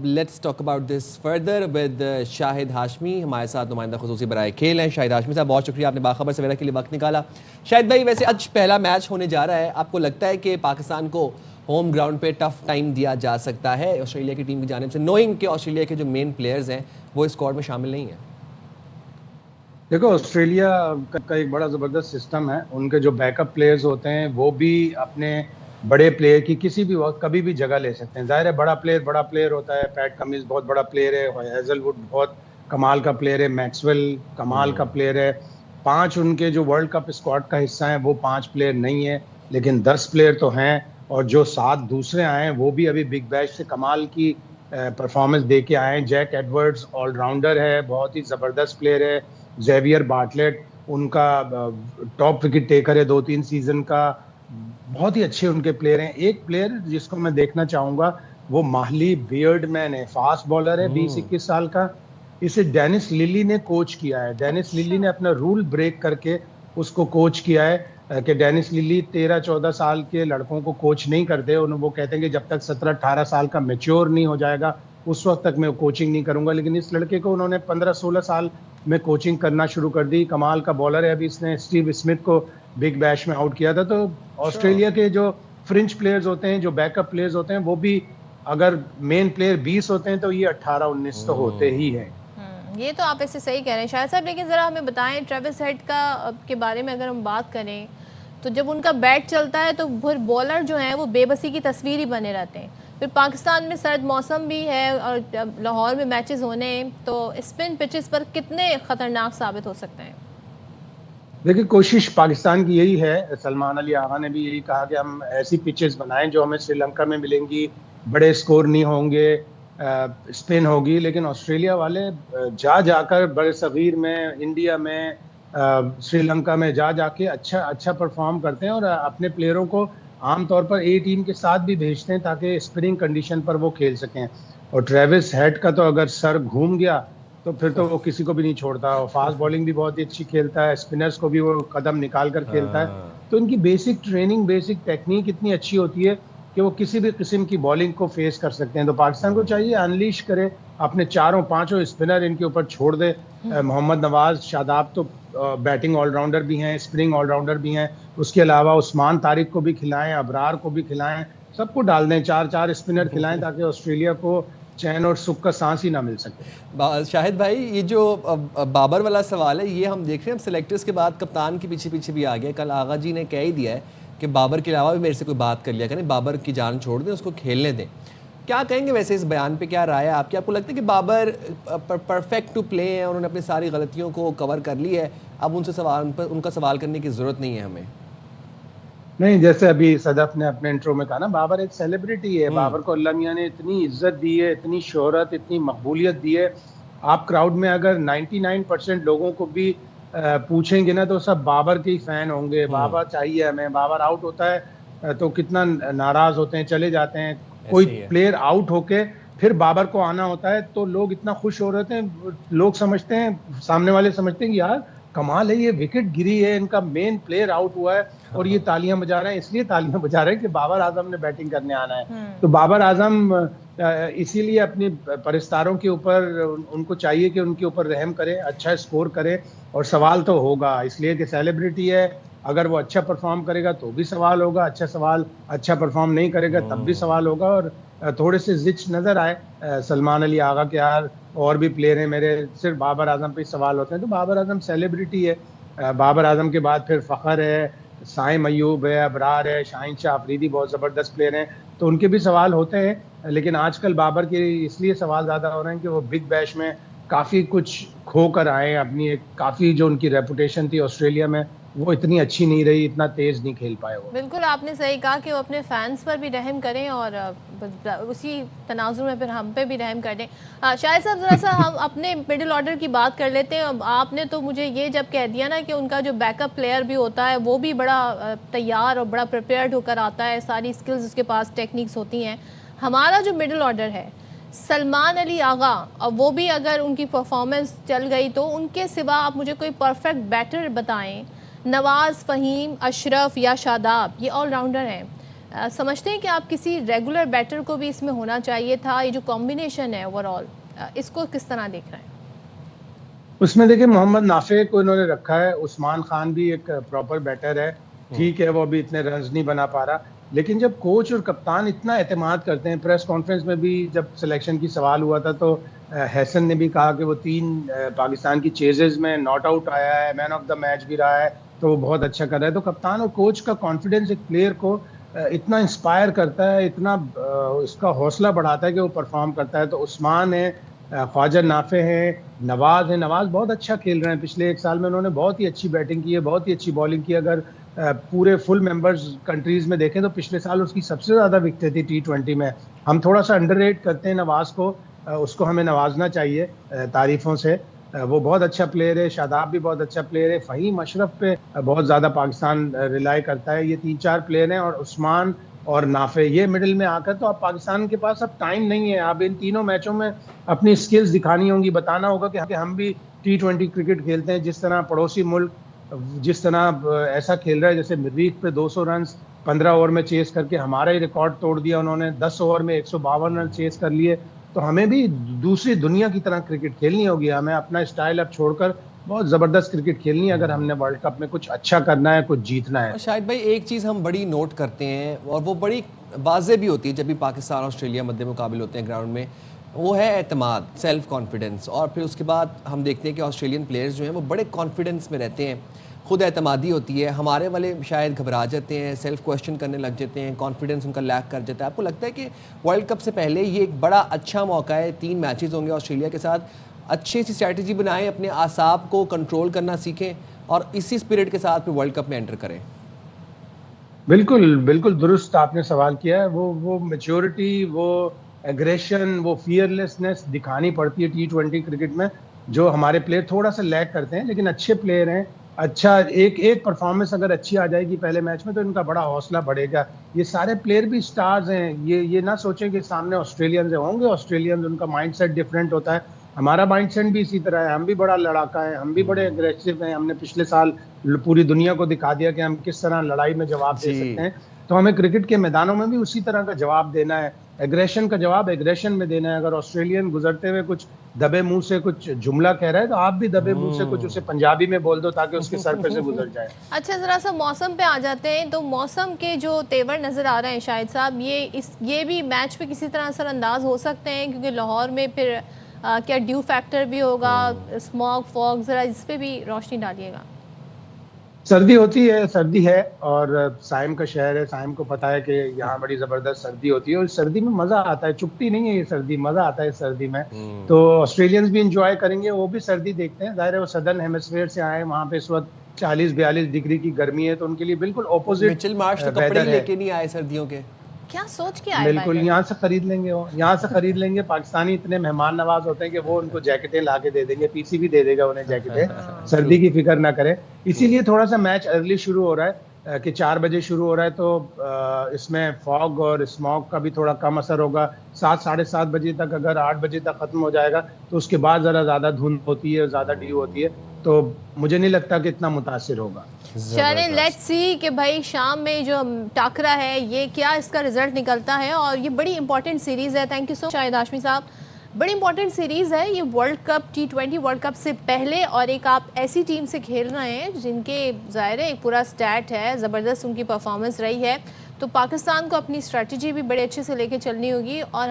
Let's talk about this further with Shahid Hashmi, हमारे साथ नुमाइंदा खुसूसी बराए खेल हैं। शाहिद हाशमी साहब, बहुत शुक्रिया, आपने बाखबर सवेरा के लिए वक्त निकाला। शाहिद भाई, वैसे आज पहला मैच होने जा रहा है, आपको लगता है कि पाकिस्तान को होम ग्राउंड पे टफ टाइम दिया जा सकता है ऑस्ट्रेलिया की टीम की जानिब से, नोइंग कि ऑस्ट्रेलिया के जो मेन प्लेयर्स हैं वो इस स्क्वाड में शामिल नहीं है? देखो, ऑस्ट्रेलिया का एक बड़ा ज़बरदस्त सिस्टम है। उनके जो बैकअप प्लेयर्स होते हैं वो भी अपने बड़े प्लेयर की किसी भी वक्त कभी भी जगह ले सकते हैं। जाहिर है, बड़ा प्लेयर होता है। पैट कमिंस बहुत बड़ा प्लेयर है, हेजलवुड बहुत कमाल का प्लेयर है, मैक्सवेल कमाल का प्लेयर है। 5 उनके जो वर्ल्ड कप स्क्वाड का हिस्सा है वो 5 प्लेयर नहीं है, लेकिन 10 प्लेयर तो हैं। और जो 7 दूसरे आए हैं वो भी अभी बिग बैश से कमाल की परफॉर्मेंस दे के आए हैं। जैक एडवर्ड्स ऑलराउंडर है, बहुत ही ज़बरदस्त प्लेयर है। जेवियर बार्टलेट उनका टॉप विकेट टेकर है 2-3 सीजन का, बहुत ही अच्छे उनके प्लेयर हैं। एक प्लेयर जिसको मैं देखना चाहूंगा वो माहली बियर्डमैन है, फास्ट बॉलर है, 20-21 साल का। इसे डेनिस लिली ने कोच किया है। डेनिस लिली ने अपना रूल ब्रेक करके उसको कोच किया है कि डेनिस लिली 13-14 साल के लड़कों को कोच नहीं करते। वो कहते हैं कि जब तक 17-18 साल का मैच्योर नहीं हो जाएगा उस वक्त तक मैं कोचिंग नहीं करूंगा। लेकिन इस लड़के को उन्होंने 15-16 साल में कोचिंग करना शुरू कर दी। कमाल का बॉलर है। अभी इसने स्टीव स्मिथ को बिग बैश में आउट किया था। तो ऑस्ट्रेलिया के जो फ्रिंच प्लेयर्स होते हैं, जो बैकअप प्लेयर्स होते हैं, वो भी अगर मेन प्लेयर 20 होते हैं तो ये 18-19 तो होते ही हैं। ये तो आप ऐसे सही कह रहे हैं शायद साहब, लेकिन ज़रा हमें बताएं ट्रेविस हेड का के बारे में अगर हम बात करें तो जब उनका बैट चलता है तो फिर बॉलर जो हैं वो बेबसी की तस्वीर ही बने रहते हैं। फिर पाकिस्तान में सर्द मौसम भी है और लाहौर में मैचेस होने हैं, तो स्पिन पिचेस पर कितने ख़तरनाक साबित हो सकते हैं? देखिए, कोशिश पाकिस्तान की यही है। सलमान अली आगा ने भी यही कहा कि हम ऐसी पिचेस बनाएं जो हमें श्रीलंका में मिलेंगी, बड़े स्कोर नहीं होंगे, स्पिन होगी। लेकिन ऑस्ट्रेलिया वाले जाकर बड़े सगीर में, इंडिया में, श्रीलंका में जाके अच्छा परफॉर्म करते हैं और अपने प्लेयरों को आमतौर पर ए टीम के साथ भी भेजते हैं ताकि स्पिनिंग कंडीशन पर वो खेल सकें। और ट्रेविस हेड का तो अगर सर घूम गया तो फिर तो वो किसी को भी नहीं छोड़ता। और फास्ट बॉलिंग भी बहुत ही अच्छी खेलता है, स्पिनर्स को भी वो कदम निकाल कर खेलता है। तो इनकी बेसिक ट्रेनिंग, बेसिक टेक्निक इतनी अच्छी होती है कि वो किसी भी किस्म की बॉलिंग को फेस कर सकते हैं। तो पाकिस्तान को चाहिए अनलीश करे, अपने 4-5 स्पिनर इनके ऊपर छोड़ दे। मोहम्मद नवाज, शादाब तो बैटिंग ऑलराउंडर भी हैं, स्पिनिंग ऑलराउंडर भी हैं। उसके अलावा उस्मान तारिक को भी खिलाएं, अबरार को भी खिलाएं, सबको डाल दें, 4-4 स्पिनर खिलाएं ताकि ऑस्ट्रेलिया को चैन और सुख का सांस ही ना मिल सके। शाहिद भाई, ये जो बाबर वाला सवाल है ये हम देख रहे हैं, सेलेक्टर्स के बाद कप्तान के पीछे भी आ गया। कल आगा जी ने कह ही दिया है कि बाबर के अलावा भी मेरे से कोई बात कर लिया करें, बाबर की जान छोड़ दें, उसको खेलने दें। क्या कहेंगे वैसे इस बयान पे, क्या राय है आपकी? आपको लगता है कि बाबर परफेक्ट टू प्ले है, उन्होंने अपनी सारी गलतियों को कवर कर ली है, अब उनका सवाल करने की ज़रूरत नहीं है हमें? नहीं, जैसे अभी सदफ ने अपने इंट्रो में कहा ना, बाबर एक सेलिब्रिटी है। बाबर को अल्लाह मियां ने इतनी इज्जत दी है, इतनी शोहरत, इतनी मकबूलियत दी है। आप क्राउड में अगर 99% लोगों को भी पूछेंगे ना तो सब बाबर के ही फैन होंगे। बाबर चाहिए हमें। बाबर आउट होता है तो कितना नाराज होते हैं, चले जाते हैं। कोई प्लेयर आउट होके फिर बाबर को आना होता है तो लोग इतना खुश हो रहे हैं। लोग समझते हैं, सामने वाले समझते हैं कि यार कमाल है, ये विकेट गिरी है, इनका मेन प्लेयर आउट हुआ है और ये तालियां बजा रहे हैं। इसलिए तालियां बजा रहे हैं कि बाबर आजम ने बैटिंग करने आना है। तो बाबर आजम इसीलिए अपने परिस्तारों के ऊपर उनको चाहिए कि उनके ऊपर रहम करें, अच्छा स्कोर करें। और सवाल तो होगा इसलिए कि सेलिब्रिटी है। अगर वो अच्छा परफॉर्म करेगा तो भी सवाल होगा, अच्छा परफॉर्म नहीं करेगा तब भी सवाल होगा। और थोड़े से जिच नजर आए सलमान अली आगा के, यार और भी प्लेयर हैं मेरे, सिर्फ बाबर आजम पे सवाल होते हैं। तो बाबर आजम सेलिब्रिटी है। बाबर आजम के बाद फिर फ़खर है, साइम अयूब है, अबरार है, शाहीन शाह अफरीदी बहुत ज़बरदस्त प्लेयर हैं, तो उनके भी सवाल होते हैं। लेकिन आजकल बाबर के इसलिए सवाल ज़्यादा हो रहे हैं कि वो बिग बैश में काफ़ी कुछ खो कर आए। अपनी एक काफ़ी जो उनकी रेपुटेशन थी ऑस्ट्रेलिया में वो इतनी अच्छी नहीं रही, इतना तेज़ नहीं खेल पाए वो। बिल्कुल आपने सही कहा कि वो अपने फैंस पर भी रहम करें और उसी तनाजुर में फिर हम पे भी रहम कर दें। शायद साहब, ज़रा सा हम अपने मिडिल ऑर्डर की बात कर लेते हैं। आपने तो मुझे ये जब कह दिया ना कि उनका जो बैकअप प्लेयर भी होता है वो भी बड़ा तैयार और बड़ा प्रिपेयर्ड होकर आता है, सारी स्किल्स उसके पास, टेक्निक्स होती हैं। हमारा जो मिडिल ऑर्डर है, सलमान अली आगा, और वो भी अगर उनकी परफॉर्मेंस चल गई तो उनके सिवा आप मुझे कोई परफेक्ट बैटर बताएं। नवाज़, फ़हीम, अशरफ या शादाब, ये ऑलराउंडर हैं। समझते हैं कि आप किसी रेगुलर बैटर को भी इसमें होना चाहिए था? ये जो कॉम्बिनेशन है ओवरऑल, इसको किस तरह देख रहे हैं? उसमें देखिए मोहम्मद नाफे को इन्होंने रखा है, उस्मान खान भी एक प्रॉपर बैटर है, ठीक है वो अभी इतने रन्स नहीं बना पा रहा, लेकिन जब कोच और कप्तान इतना एतमाद करते हैं, प्रेस कॉन्फ्रेंस में भी जब सिलेक्शन की सवाल हुआ था तो हैसन ने भी कहा कि वो 3 पाकिस्तान की चेजेस में नॉट आउट आया है, मैन ऑफ द मैच भी रहा है, तो वो बहुत अच्छा कर रहा है। तो कप्तान और कोच का कॉन्फिडेंस एक प्लेयर को इतना इंस्पायर करता है, इतना इसका हौसला बढ़ाता है कि वो परफॉर्म करता है। तो उस्मान है, ख्वाजा नाफे हैं, नवाज है, नवाज बहुत अच्छा खेल रहे हैं, पिछले 1 साल में उन्होंने बहुत ही अच्छी बैटिंग की है, बहुत ही अच्छी बॉलिंग की। अगर पूरे फुल मेंबर्स कंट्रीज में देखें तो पिछले साल उसकी सबसे ज़्यादा विकेटें थी T20 में। हम थोड़ा सा अंडररेट करते हैं नवाज को, उसको हमें नवाजना चाहिए तारीफों से। वो बहुत अच्छा प्लेयर है, शादाब भी बहुत अच्छा प्लेयर है, फ़हीम अशरफ पे बहुत ज़्यादा पाकिस्तान रिलाई करता है। ये 3-4 प्लेयर हैं और उस्मान और नाफे ये मिडिल में आकर, तो अब पाकिस्तान के पास अब टाइम नहीं है, अब इन तीनों मैचों में अपनी स्किल्स दिखानी होंगी, बताना होगा कि हम भी T20 क्रिकेट खेलते हैं, जिस तरह पड़ोसी मुल्क जिस तरह ऐसा खेल रहा है, जैसे मरीख पे 200 रन 15 ओवर में चेस करके हमारा ही रिकॉर्ड तोड़ दिया उन्होंने, 10 ओवर में 152 रन चेस कर लिए। तो हमें भी दूसरी दुनिया की तरह क्रिकेट खेलनी होगी, हमें अपना स्टाइल अब छोड़कर बहुत ज़बरदस्त क्रिकेट खेलनी है अगर हमने वर्ल्ड कप में कुछ अच्छा करना है, कुछ जीतना है। शायद भाई एक चीज़ हम बड़ी नोट करते हैं और वो बड़ी वाज़ेह भी होती है जब भी पाकिस्तान ऑस्ट्रेलिया मध्य मुकाबले होते हैं ग्राउंड में, वो है एतमाद, सेल्फ कॉन्फिडेंस। और फिर उसके बाद हम देखते हैं कि ऑस्ट्रेलियन प्लेयर्स जो हैं वो बड़े कॉन्फिडेंस में रहते हैं, खुद एतमादी होती है। हमारे वाले शायद घबरा जाते हैं, सेल्फ क्वेश्चन करने लग जाते हैं, कॉन्फिडेंस उनका लैक कर जाता है। आपको लगता है कि वर्ल्ड कप से पहले ये एक बड़ा अच्छा मौका है, 3 मैचेस होंगे ऑस्ट्रेलिया के साथ, अच्छी सी स्ट्रैटेजी बनाएं, अपने आसाब को कंट्रोल करना सीखें और इसी स्पिरिट के साथ फिर वर्ल्ड कप में एंटर करें? बिल्कुल, बिल्कुल दुरुस्त आपने सवाल किया है। वो मैच्योरिटी, वो एग्रेशन, वो फियरलेसनेस दिखानी पड़ती है T20 क्रिकेट में, जो हमारे प्लेयर थोड़ा सा लैक करते हैं, लेकिन अच्छे प्लेयर हैं। अच्छा एक परफॉर्मेंस अगर अच्छी आ जाएगी पहले मैच में तो इनका बड़ा हौसला बढ़ेगा। ये सारे प्लेयर भी स्टार्स हैं, ये ना सोचें कि सामने ऑस्ट्रेलियंस होंगे ऑस्ट्रेलियंस, उनका माइंडसेट डिफरेंट होता है। हमारा माइंडसेट भी इसी तरह है, हम भी बड़ा लड़ाका है, हम भी बड़े एग्रेसिव हैं। हमने पिछले साल पूरी दुनिया को दिखा दिया कि हम किस तरह लड़ाई में जवाब दे सकते हैं। तो हमें क्रिकेट के मैदानों में भी उसी तरह का जवाब देना है, एग्रेशन का जवाब एग्रेशन में देना है। अगर ऑस्ट्रेलियन गुजरते हुए कुछ दबे मुंह से कुछ जुमला कह रहा है तो आप भी दबे मुंह से कुछ उसे पंजाबी में बोल दो ताकि उसके सर पे से गुजर जाए। अच्छा, ज़रा सा मौसम पे आ जाते हैं। तो मौसम के जो तेवर नज़र आ रहे हैं शाहिद साहब, ये भी मैच पे किसी तरह असरअंदाज हो सकते हैं, क्योंकि लाहौर में फिर क्या ड्यू फैक्टर भी होगा, स्मॉग फॉग, ज़रा इस पे भी रोशनी डालिएगा। सर्दी होती है, सर्दी है, और साइम का शहर है, साइम को पता है कि यहाँ बड़ी ज़बरदस्त सर्दी होती है और सर्दी में मज़ा आता है, चुपती नहीं है ये सर्दी, मज़ा आता है सर्दी में। तो ऑस्ट्रेलियंस भी इंजॉय करेंगे, वो भी सर्दी देखते हैं, ज़ाहिर है वो सदर्न हेमिस्फीयर से आए, वहाँ पे इस वक्त 40-42 डिग्री की गर्मी है, तो उनके लिए बिल्कुल ऑपोजिट मिचेल मार्श तो कपड़े ही लेके नहीं आए सर्दियों के। क्या सोच के आए? बिल्कुल, यहाँ से खरीद लेंगे, वो यहाँ से खरीद लेंगे। पाकिस्तानी इतने मेहमान नवाज होते हैं कि वो उनको जैकेटें ला के दे देंगे, पीसी भी दे देगा उन्हें जैकेटें, सर्दी की फिक्र ना करें। इसीलिए थोड़ा सा मैच अर्ली शुरू हो रहा है कि 4 बजे शुरू हो रहा है, तो इसमें फॉग और स्मॉग का भी थोड़ा कम असर होगा। 7 साढ़े 7 बजे तक, अगर 8 बजे तक खत्म हो जाएगा तो उसके बाद ज़रा ज़्यादा धुंध होती है, ज़्यादा ड्यू होती है, तो मुझे नहीं लगता कि इतना मुतासिर होगा। चलें, लेट्स सी कि भाई शाम में जो टाकरा है ये क्या इसका रिजल्ट निकलता है। और ये बड़ी इंपॉर्टेंट सीरीज़ है। Thank you so much Shahid Hashmi साहब। बड़ी इंपॉर्टेंट सीरीज़ है ये world cup, T20 world cup से पहले, और एक आप ऐसी टीम से खेल रहे हैं जिनके ज़ाहिर है एक पूरा स्टैट है, ज़बरदस्त उनकी परफॉर्मेंस रही है। तो पाकिस्तान को अपनी स्ट्रैटेजी भी बड़े अच्छे से लेके चलनी होगी और